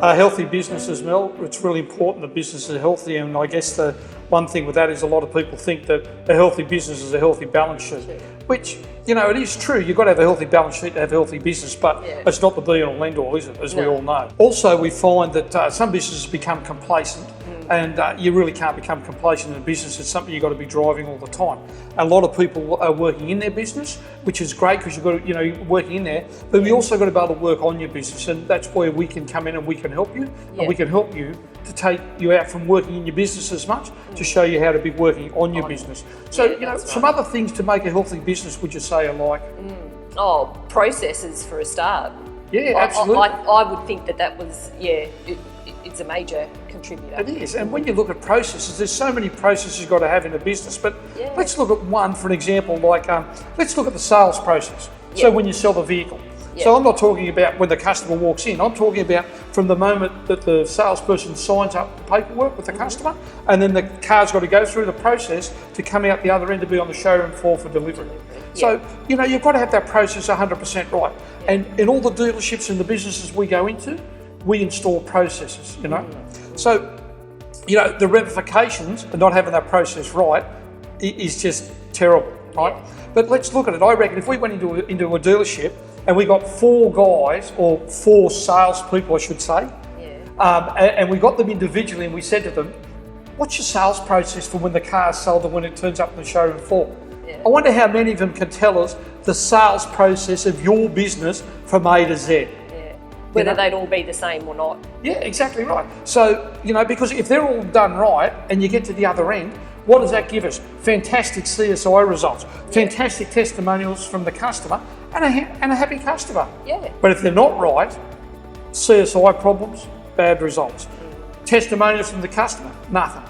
A healthy business as well. It's really important that business is healthy, and I guess the one thing with that is a lot of people think that a healthy business is a healthy balance sheet, which, it is true. You've got to have a healthy balance sheet to have a healthy business, but it's not the be-all and end-all, is it, as we all know. Also, we find that some businesses become complacent, and you really can't become complacent in a business. It's something you've got to be driving all the time. A lot of people are working in their business, which is great because you've got to, you're working in there, but we also got to be able to work on your business, and that's where we can come in and we can help you, and we can help you to take you out from working in your business as much to show you how to be working on your business. So, some other things to make a healthy business, would you say, are like? Processes for a start. Yeah, absolutely. I would think that was, it's a major contributor. It is, and when you look at processes, there's so many processes you've got to have in a business, but let's look at one for an example, like let's look at the sales process. So when you sell the vehicle. So I'm not talking about when the customer walks in, I'm talking about from the moment that the salesperson signs up the paperwork with the customer, and then the car's got to go through the process to come out the other end to be on the showroom floor for delivery. So, you've got to have that process 100% right. And in all the dealerships and the businesses we go into, we install processes, So, the ramifications of not having that process right is just terrible, right? But let's look at it. I reckon if we went into a dealership and we got 4 guys, or 4 salespeople, I should say, and we got them individually and we said to them, what's your sales process for when the car's sold and when it turns up in the showroom floor? I wonder how many of them can tell us the sales process of your business from A to Z. Whether they'd all be the same or not. Yeah, exactly right. So, because if they're all done right and you get to the other end, what does that give us? Fantastic CSI results, fantastic testimonials from the customer, and a happy customer. But if they're not right, CSI problems, bad results. Testimonials from the customer, nothing.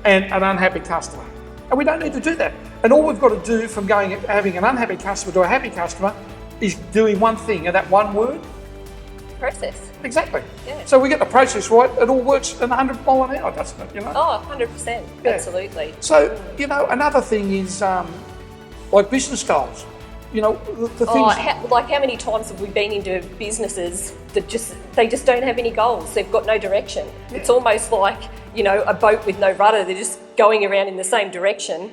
And an unhappy customer. And we don't need to do that. And all we've got to do from having an unhappy customer to a happy customer is doing one thing, and that one word? Process. Exactly. So we get the process right, it all works at 100 mile an hour, doesn't it? Oh, 100%. Absolutely. So, another thing is like business goals. The things. How many times have we been into businesses that they just don't have any goals? They've got no direction. It's almost like, a boat with no rudder. They're just going around in the same direction,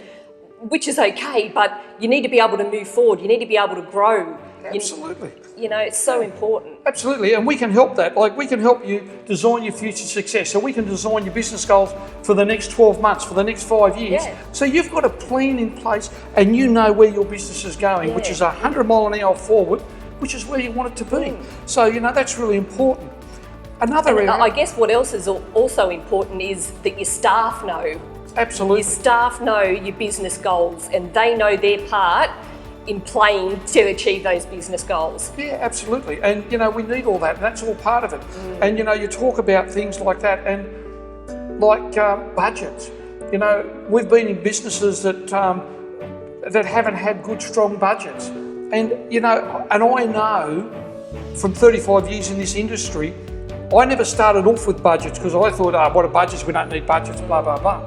which is okay, but you need to be able to move forward. You need to be able to grow. Absolutely. It's so important. Absolutely, and we can help that. Like, we can help you design your future success. So we can design your business goals for the next 12 months, for the next 5 years. So you've got a plan in place and you know where your business is going, which is 100 mile an hour forward, which is where you want it to be. So, that's really important. Another area. I guess what else is also important is that your staff know. Absolutely. Your staff know your business goals and they know their part in playing to achieve those business goals. Yeah, absolutely. And, we need all that. And that's all part of it. And, you talk about things like that and like budgets. We've been in businesses that haven't had good, strong budgets. And, and I know from 35 years in this industry, I never started off with budgets because I thought, what are budgets? We don't need budgets, blah, blah, blah.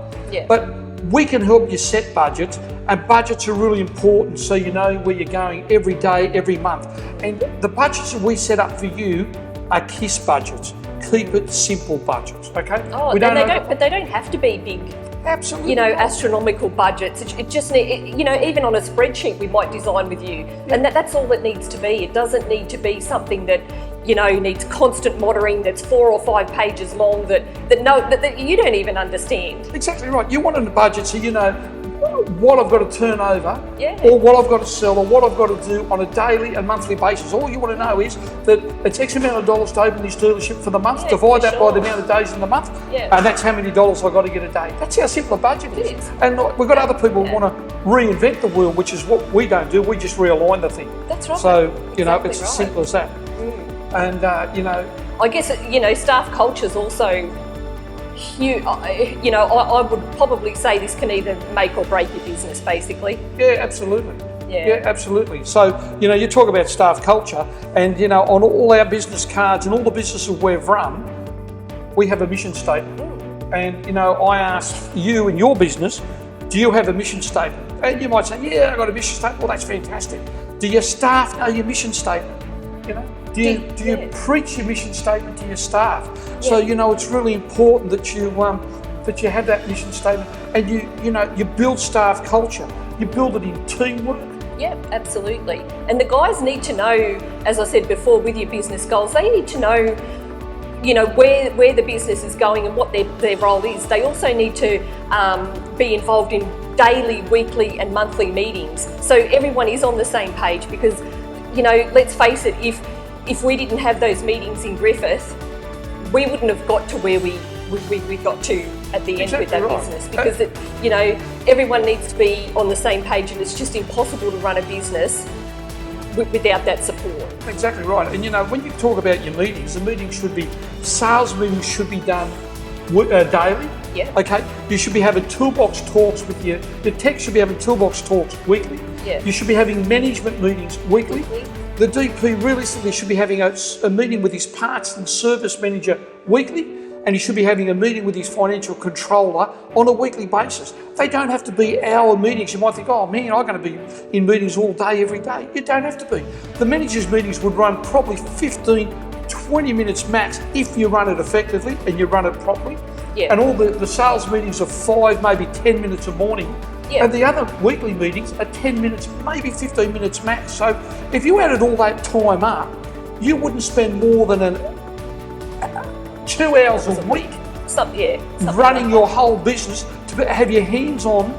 But we can help you set budgets, and budgets are really important so you know where you're going every day, every month. And the budgets that we set up for you are KISS budgets. Keep it simple budgets, okay? But they don't have to be big. Absolutely. Astronomical budgets. It just even on a spreadsheet we might design with you, and that's all it needs to be. It doesn't need to be something that needs constant monitoring, that's 4 or 5 pages long that you don't even understand. Exactly right. You want a budget so you know what I've got to turn over, or what I've got to sell, or what I've got to do on a daily and monthly basis. All you want to know is that it's X amount of dollars to open this dealership for the month, divide that by the amount of days in the month, and that's how many dollars I've got to get a day. That's how simple a budget is. And we've got other people who want to reinvent the wheel, which is what we don't do. We just realign the thing. That's right. So, it's as simple as that. And, I guess, staff culture is also huge. I would probably say this can either make or break your business, basically. Yeah, absolutely. Yeah, absolutely. So, you talk about staff culture and, on all our business cards and all the businesses we've run, we have a mission statement. And, I ask you and your business, do you have a mission statement? And you might say, yeah, I've got a mission statement. Well, that's fantastic. Do your staff know your mission statement? Do you preach your mission statement to your staff? So it's really important that you have that mission statement, and you build staff culture. You build it in teamwork. Yeah, absolutely. And the guys need to know, as I said before, with your business goals, they need to know, where the business is going and what their role is. They also need to be involved in daily, weekly and monthly meetings, so everyone is on the same page, because, let's face it, if we didn't have those meetings in Griffith, we wouldn't have got to where we got to at the end with that business, because everyone needs to be on the same page, and it's just impossible to run a business without that support. Exactly right. And when you talk about your meetings, sales meetings should be done daily. Yeah. Okay. You should be having toolbox talks with your tech should be having toolbox talks weekly. Yeah. You should be having management meetings weekly. The DP realistically should be having a meeting with his parts and service manager weekly. And he should be having a meeting with his financial controller on a weekly basis. They don't have to be hour meetings. You might think, oh man, I'm going to be in meetings all day, every day. You don't have to be. The managers' meetings would run probably 15, 20 minutes max if you run it effectively and you run it properly. Yeah. And all the sales meetings are 5, maybe 10 minutes a morning. Yeah. And the other weekly meetings are 10 minutes, maybe 15 minutes max. So if you added all that time up, you wouldn't spend more than 2 hours a week running your whole business, to have your hands on,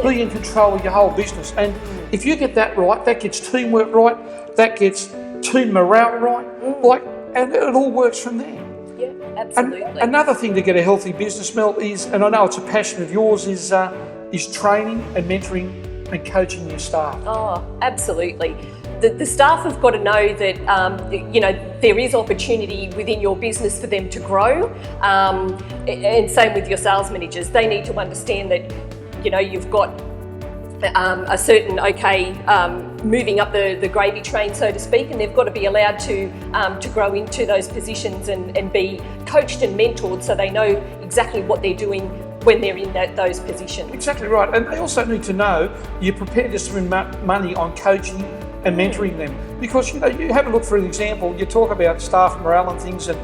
be in control of your whole business. And if you get that right, that gets teamwork right, that gets team morale right, and it all works from there. Yeah, absolutely. And another thing to get a healthy business, Mel, is, and I know it's a passion of yours, is training and mentoring and coaching your staff. Oh, absolutely. The staff have got to know that there is opportunity within your business for them to grow, and same with your sales managers. They need to understand that you've got a certain moving up the gravy train, so to speak, and they've got to be allowed to grow into those positions and be coached and mentored, so they know exactly what they're doing when they're in those positions. Exactly right, and they also need to know you're prepared to spend money on coaching and mentoring them, because you have a look, for an example, you talk about staff morale and things, and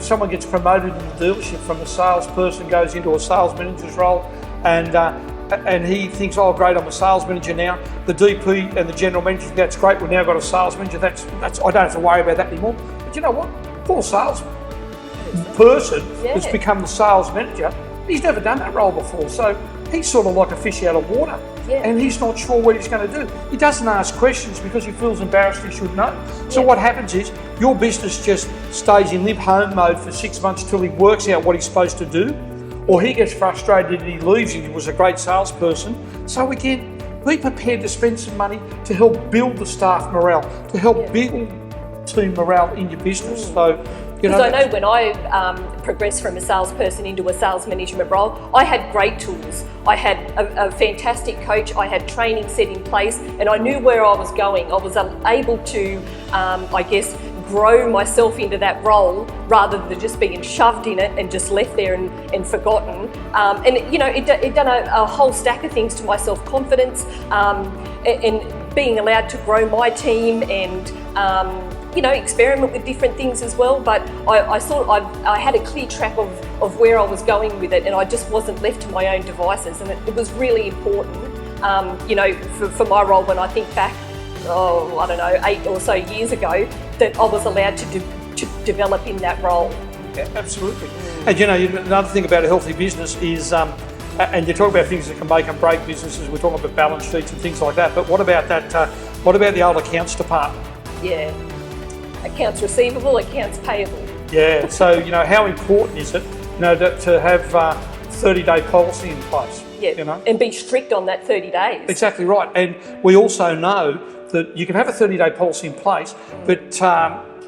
someone gets promoted in the dealership from a salesperson, goes into a sales manager's role, and he thinks, oh great, I'm a sales manager now. The DP and the general manager think, that's great, we've now got a sales manager, that's I don't have to worry about that anymore. But you know what, poor sales person that's become the sales manager, he's never done that role before, so he's sort of like a fish out of water. Yeah. And he's not sure what he's going to do. He doesn't ask questions because he feels embarrassed he should know. So what happens is your business just stays in live home mode for 6 months till he works out what he's supposed to do, or he gets frustrated and he leaves and he was a great salesperson. So again, be prepared to spend some money to help build the staff morale, to help build team morale in your business. So because I know when I progressed from a salesperson into a sales management role, I had great tools. I had a fantastic coach, I had training set in place, and I knew where I was going. I was able to, grow myself into that role rather than just being shoved in it and just left there and forgotten. It done a whole stack of things to my self-confidence, and being allowed to grow my team and experiment with different things as well. But I had a clear track of where I was going with it, and I just wasn't left to my own devices. And it was really important, for my role when I think back, 8 or so years ago, that I was allowed to develop in that role. Yeah, absolutely. And another thing about a healthy business is, and you talk about things that can make and break businesses, we're talking about balance sheets and things like that, but what about that? What about the old accounts department? Yeah. Accounts receivable, accounts payable. Yeah, so how important is it to have 30-day policy in place? Yeah, and be strict on that 30 days. Exactly right. And we also know that you can have a 30-day policy in place, but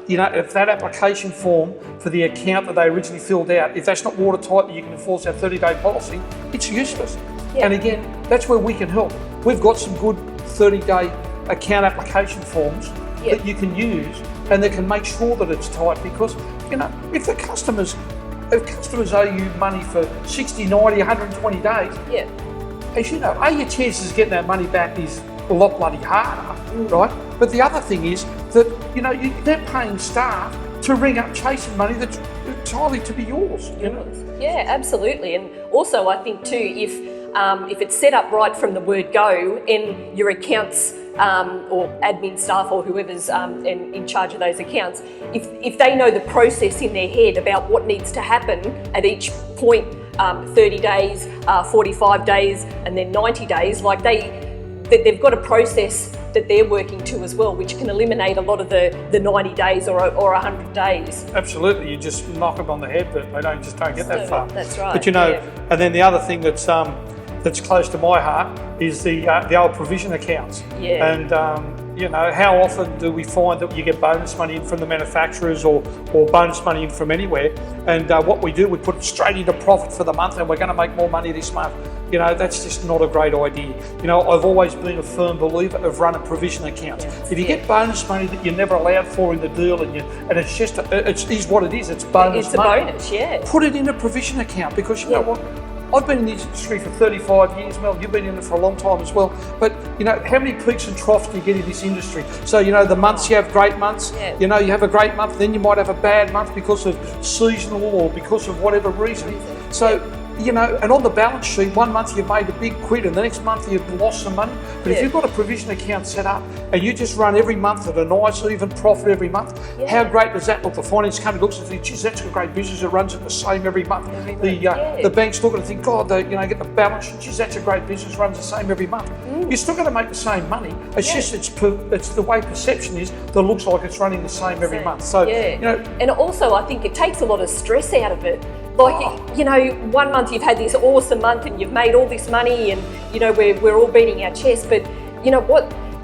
if that application form for the account that they originally filled out, if that's not watertight that you can enforce that 30-day policy, it's useless. Yeah. And again, that's where we can help. We've got some good 30-day account application forms that you can use, and they can make sure that it's tight, because if customers owe you money for 60, 90, 120 days, as you know, your chances of getting that money back is a lot bloody harder, right? But the other thing is that, they're paying staff to ring up chasing money that's entirely to be yours. Yeah, absolutely. And also I think too, if it's set up right from the word go and your accounts or admin staff or whoever's in charge of those accounts, if they know the process in their head about what needs to happen at each point, 30 days, 45 days, and then 90 days, like they've got a process that they're working to as well, which can eliminate a lot of the 90 days or 100 days. Absolutely, you just knock them on the head, but they don't get that far. That's right. But and then the other thing that's close to my heart is the old provision accounts. Yeah. And how often do we find that you get bonus money in from the manufacturers or bonus money in from anywhere? And what we do, we put it straight into profit for the month, and we're going to make more money this month. That's just not a great idea. I've always been a firm believer of running provision accounts. If you get bonus money that you're never allowed for in the deal, and it's just it is what it is. It's bonus. It's a bonus, yeah. Put it in a provision account, because you know what. I've been in the industry for 35 years, Mel. You've been in it for a long time as well. But, how many peaks and troughs do you get in this industry? So, the months you have great months, you have a great month, then you might have a bad month because of seasonal or because of whatever reason. So, and on the balance sheet, one month you've made a big quid and the next month you've lost some money. But if you've got a provision account set up and you just run every month at a nice even profit every month, how great does that look? The finance company looks and thinks, geez, that's a great business, it runs at the same every month. The bank's looking and think, God, get the balance sheet, geez, that's a great business, runs the same every month. You're still going to make the same money. It's just it's the way perception is that looks like it's running the same every month. So and also I think it takes a lot of stress out of it. Like, 1 month you've had this awesome month and you've made all this money and, we're all beating our chest, but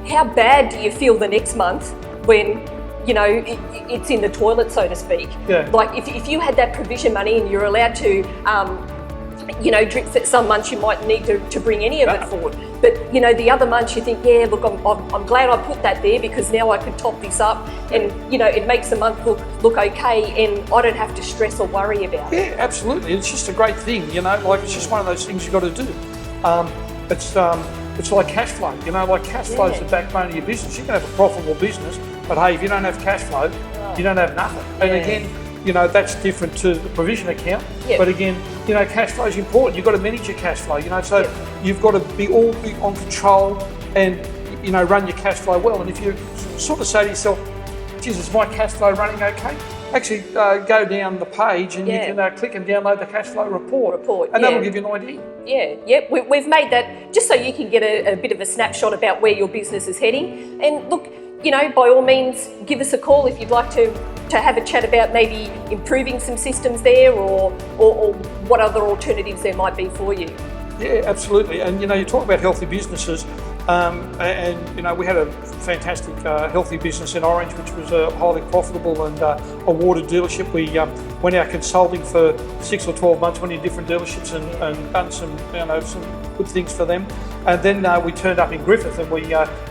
how bad do you feel the next month when, it's in the toilet, so to speak? Yeah. Like if you had that provision money and you're allowed to, drip for some months you might need to bring any of it forward. But, the other months you think, yeah, look, I'm glad I put that there because now I can top this up and, it makes the month look okay and I don't have to stress or worry about it. Yeah, absolutely. It's just a great thing, it's just one of those things you've got to do. It's like cash flow, cash flow is the backbone of your business. You can have a profitable business, but hey, if you don't have cash flow, you don't have nothing. And again, that's different to the provision account. But again, cash flow is important. You've got to manage your cash flow, so you've got to be on control and, run your cash flow well. And if you sort of say to yourself, geez, is my cash flow running okay? Actually, go down the page and you can click and download the cash flow report. And that'll give you an idea. We've made that just so you can get a bit of a snapshot about where your business is heading. And look, by all means, give us a call if you'd like to have a chat about maybe improving some systems there or what other alternatives there might be for you. Yeah, absolutely. And, you talk about healthy businesses and we had a fantastic healthy business in Orange, which was highly profitable and awarded dealership. We went out consulting for 6 or 12 months, went in different dealerships and done some good things for them. And then we turned up in Griffith and we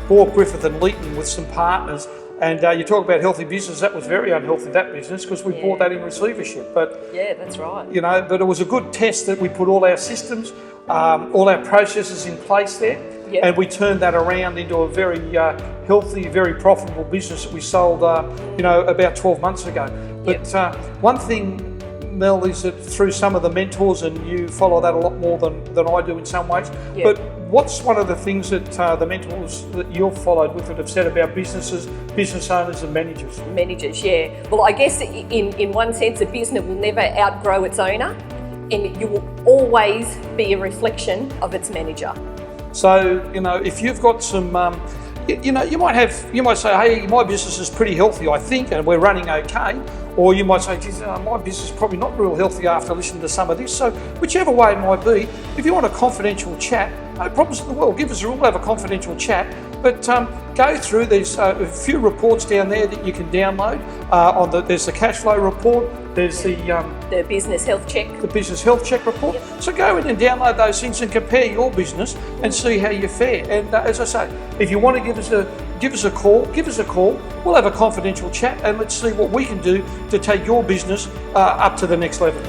bought Griffith and Leeton with some partners. And you talk about healthy business, that was very unhealthy, that business, because we bought that in receivership. But that's right. But it was a good test that we put all our systems, all our processes in place there. And we turned that around into a very healthy, very profitable business that we sold, about 12 months ago. But one thing, Mel, is that through some of the mentors, and you follow that a lot more than I do in some ways, but what's one of the things that the mentors that you've followed with that have said about businesses, business owners and managers? Managers, yeah. Well, I guess in one sense, a business will never outgrow its owner and you will always be a reflection of its manager. So, if you've got some, you might say, hey, my business is pretty healthy, I think, and we're running okay. Or you might say, geez, my business is probably not real healthy after listening to some of this. So whichever way it might be, if you want a confidential chat, no problems in the world. We'll have a confidential chat. But go through, there's a few reports down there that you can download. There's the cash flow report, there's the business health check. The business health check report. So go in and download those things and compare your business and see how you fare. And as I say, if you want to give us a call. We'll have a confidential chat and let's see what we can do to take your business up to the next level.